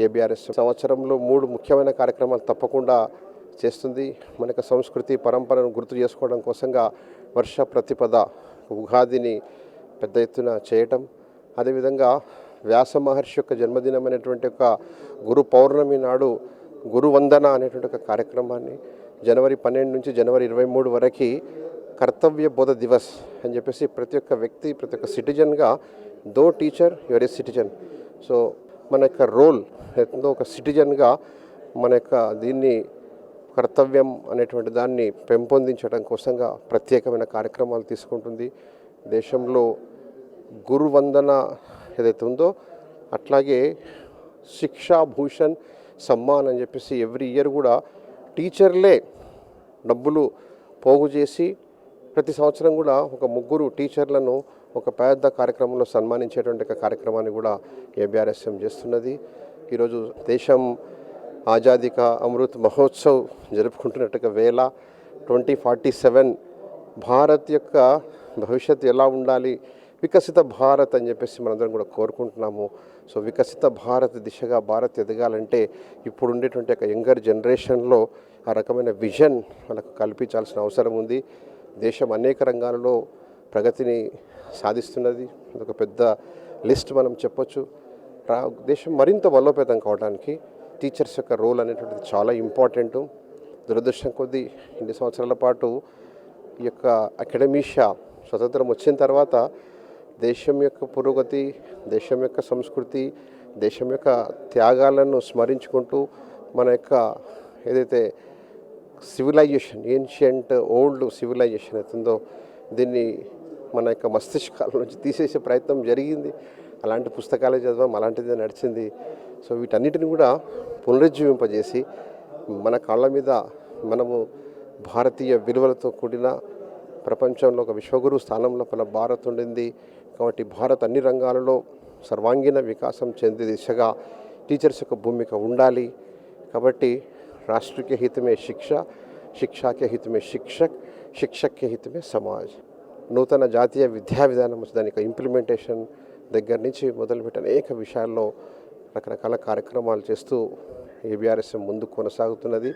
ఏబిఆర్ఎస్ సంవత్సరంలో 3 ముఖ్యమైన కార్యక్రమాలు తప్పకుండా చేస్తుంది. మనకు సంస్కృతి పరంపరను గుర్తు చేసుకోవడం కోసంగా వర్ష ప్రతిపద ఉగాదిని పెద్ద ఎత్తున చేయటం, అదేవిధంగా వ్యాస మహర్షి యొక్క జన్మదినం అనేటువంటి ఒక గురు పౌర్ణమి నాడు గురువందన అనేటువంటి ఒక కార్యక్రమాన్ని జనవరి 12 నుంచి జనవరి 23 వరకు కర్తవ్య బోధ దివస్ అని చెప్పేసి ప్రతి ఒక్క వ్యక్తి ప్రతి ఒక్క సిటిజన్గా though teacher your a citizen. So మన యొక్క రోల్ ఎంతో ఒక సిటిజన్గా మన యొక్క దీన్ని కర్తవ్యం అనేటువంటి దాన్ని పెంపొందించడం కోసంగా ప్రత్యేకమైన కార్యక్రమాలు తీసుకుంటుంది. దేశంలో గురువందన ఏదైతే ఉందో అట్లాగే శిక్షాభూషణ్ సమ్మాన్ అని చెప్పేసి ఎవ్రీ ఇయర్ కూడా టీచర్లే డబ్బులు పోగు చేసి ప్రతి సంవత్సరం కూడా ఒక 3 టీచర్లను ఒక పెద్ద కార్యక్రమంలో సన్మానించేటువంటి ఒక కార్యక్రమాన్ని కూడా ఏబిఆర్ఎస్ఎం చేస్తున్నది. ఈరోజు దేశం ఆజాదీ కా అమృత్ మహోత్సవ్ జరుపుకుంటున్నట్టుగా వేళ 2047 భారత్ యొక్క భవిష్యత్తు ఎలా ఉండాలి, వికసిత భారత్ అని చెప్పేసి మనందరం కూడా కోరుకుంటున్నాము. సో వికసిత భారత్ దిశగా భారత్ ఎదగాలంటే ఇప్పుడు ఉండేటువంటి ఒక యంగర్ జనరేషన్లో ఆ రకమైన విజన్ మనకు కల్పించాల్సిన అవసరం ఉంది. దేశం అనేక రంగాలలో ప్రగతిని సాధిస్తున్నది. అదొక పెద్ద లిస్ట్ మనం చెప్పొచ్చు. దేశం మరింత బలోపేతం కావడానికి టీచర్స్ యొక్క రోల్ అనేటువంటిది చాలా ఇంపార్టెంటు. దురదృష్టం కొద్దీ ఇన్ని సంవత్సరాల పాటు ఈ యొక్క అకాడమీషియా స్వతంత్రం వచ్చిన తర్వాత దేశం యొక్క పురోగతి, దేశం యొక్క సంస్కృతి, దేశం యొక్క త్యాగాలను స్మరించుకుంటూ మన యొక్క ఏదైతే సివిలైజేషన్ ఏన్షియంట్ ఓల్డ్ సివిలైజేషన్ అవుతుందో దీన్ని మన యొక్క మస్తిష్కాల నుంచి తీసేసే ప్రయత్నం జరిగింది. అలాంటి పుస్తకాలే చదవం, అలాంటిది నడిచింది. సో వీటన్నిటిని కూడా పునరుజ్జీవింపజేసి మన కాళ్ళ మీద మనము భారతీయ విలువలతో కూడిన ప్రపంచంలో ఒక విశ్వగురు స్థానంలో మన భారత్ ఉండింది. కాబట్టి భారత్ అన్ని రంగాలలో సర్వాంగీణ వికాసం చెందే దిశగా టీచర్స్ యొక్క భూమిక ఉండాలి. కాబట్టి राष्ट्र के हित में शिक्षा, शिक्षा के हित में शिक्षक, शिक्षक के हित में समाज. నూతన జాతీయ విద్యా విధానం దానికి ఇంప్లిమెంటేషన్ దగ్గర నుంచి మొదలుపెట్టి అనేక విషయాల్లో రకరకాల కార్యక్రమాలు చేస్తూ ఏబిఆర్ఎస్ఎం ముందుకు కొనసాగుతున్నది.